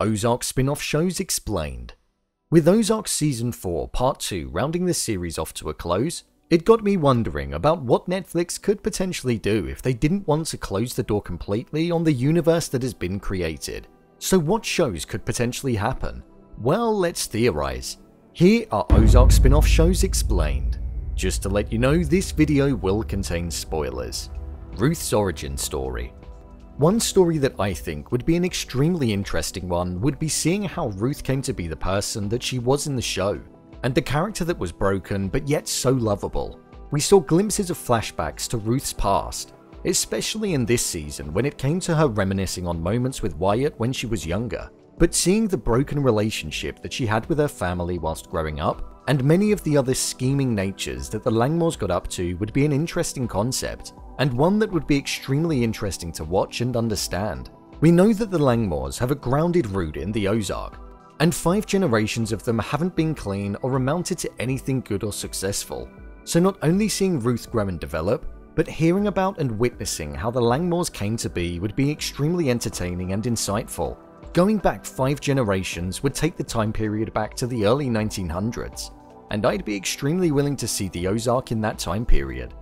Ozark spin-off shows explained. With Ozark Season 4 Part 2 rounding the series off to a close, it got me wondering about what Netflix could potentially do if they didn't want to close the door completely on the universe that has been created. So what shows could potentially happen? Well, let's theorize. Here are Ozark spin-off shows explained. Just to let you know, this video will contain spoilers. Ruths Origin story. One story that I think would be an extremely interesting one would be seeing how Ruth came to be the person that she was in the show, and the character that was broken but yet so lovable. We saw glimpses of flashbacks to Ruth's past, especially in this season when it came to her reminiscing on moments with Wyatt when she was younger, but seeing the broken relationship that she had with her family whilst growing up, and many of the other scheming natures that the Langmores got up to would be an interesting concept, and one that would be extremely interesting to watch and understand. We know that the Langmores have a grounded root in the Ozark, and 5 generations of them haven't been clean or amounted to anything good or successful. So not only seeing Ruth grow and develop, but hearing about and witnessing how the Langmores came to be would be extremely entertaining and insightful. Going back 5 generations would take the time period back to the early 1900s, and I'd be extremely willing to see the Ozark in that time period.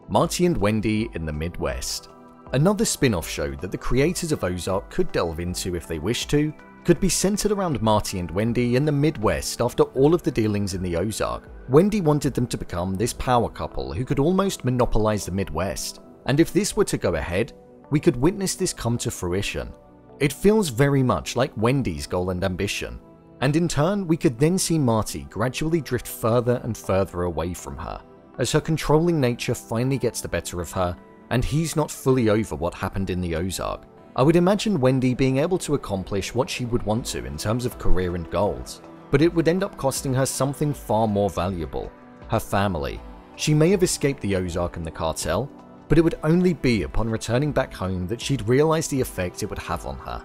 Marty and Wendy in the Midwest. Another spin-off show that the creators of Ozark could delve into if they wish to, could be centered around Marty and Wendy in the Midwest after all of the dealings in the Ozark. Wendy wanted them to become this power couple who could almost monopolize the Midwest, and if this were to go ahead, we could witness this come to fruition. It feels very much like Wendy's goal and ambition, and in turn we could then see Marty gradually drift further and further away from her, as her controlling nature finally gets the better of her, and he's not fully over what happened in the Ozark. I would imagine Wendy being able to accomplish what she would want to in terms of career and goals, but it would end up costing her something far more valuable: her family. She may have escaped the Ozark and the Cartel, but it would only be upon returning back home that she'd realize the effect it would have on her.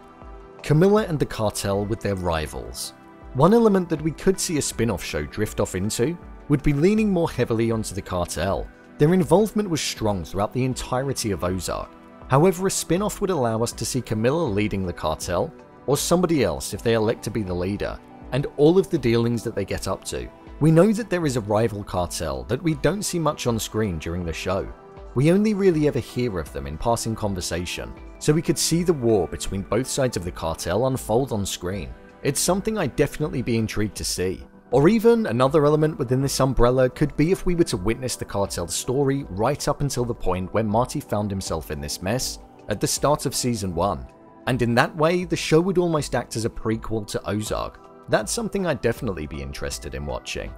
Camilla and the Cartel with their rivals. One element that we could see a spin-off show drift off into would be leaning more heavily onto the Cartel. Their involvement was strong throughout the entirety of Ozark. However, a spin-off would allow us to see Camilla leading the Cartel, or somebody else if they elect to be the leader, and all of the dealings that they get up to. We know that there is a rival cartel that we don't see much on screen during the show. We only really ever hear of them in passing conversation, so we could see the war between both sides of the cartel unfold on screen. It's something I'd definitely be intrigued to see. Or even another element within this umbrella could be if we were to witness the cartel's story right up until the point where Marty found himself in this mess at the start of Season 1. And in that way, the show would almost act as a prequel to Ozark. That's something I'd definitely be interested in watching.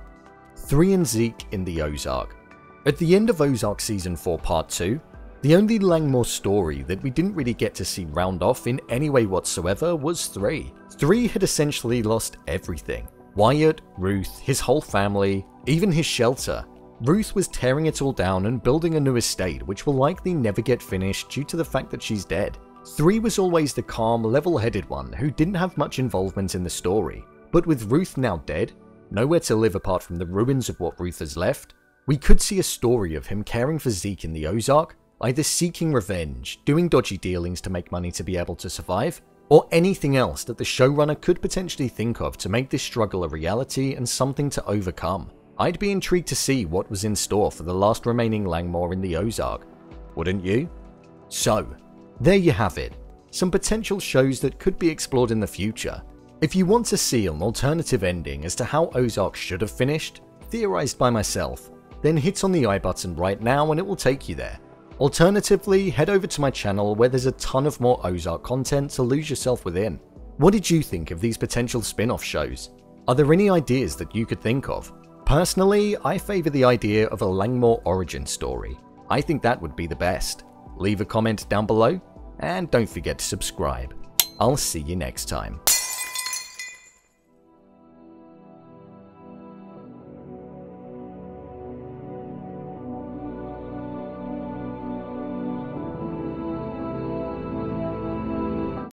3 and Zeke in the Ozark. At the end of Ozark Season 4 Part 2, the only Langmore story that we didn't really get to see round off in any way whatsoever was 3. 3 had essentially lost everything. Wyatt, Ruth, his whole family, even his shelter. Ruth was tearing it all down and building a new estate which will likely never get finished due to the fact that she's dead. 3 was always the calm, level-headed one who didn't have much involvement in the story, but with Ruth now dead, nowhere to live apart from the ruins of what Ruth has left, we could see a story of him caring for Zeke in the Ozark, either seeking revenge, doing dodgy dealings to make money to be able to survive, or anything else that the showrunner could potentially think of to make this struggle a reality and something to overcome. I'd be intrigued to see what was in store for the last remaining Langmore in the Ozark. Wouldn't you? So, there you have it. Some potential shows that could be explored in the future. If you want to see an alternative ending as to how Ozark should have finished, theorized by myself, then hit on the I button right now and it will take you there. Alternatively, head over to my channel where there's a ton of more Ozark content to lose yourself within. What did you think of these potential spin-off shows? Are there any ideas that you could think of? Personally, I favour the idea of a Langmore origin story. I think that would be the best. Leave a comment down below, and don't forget to subscribe. I'll see you next time.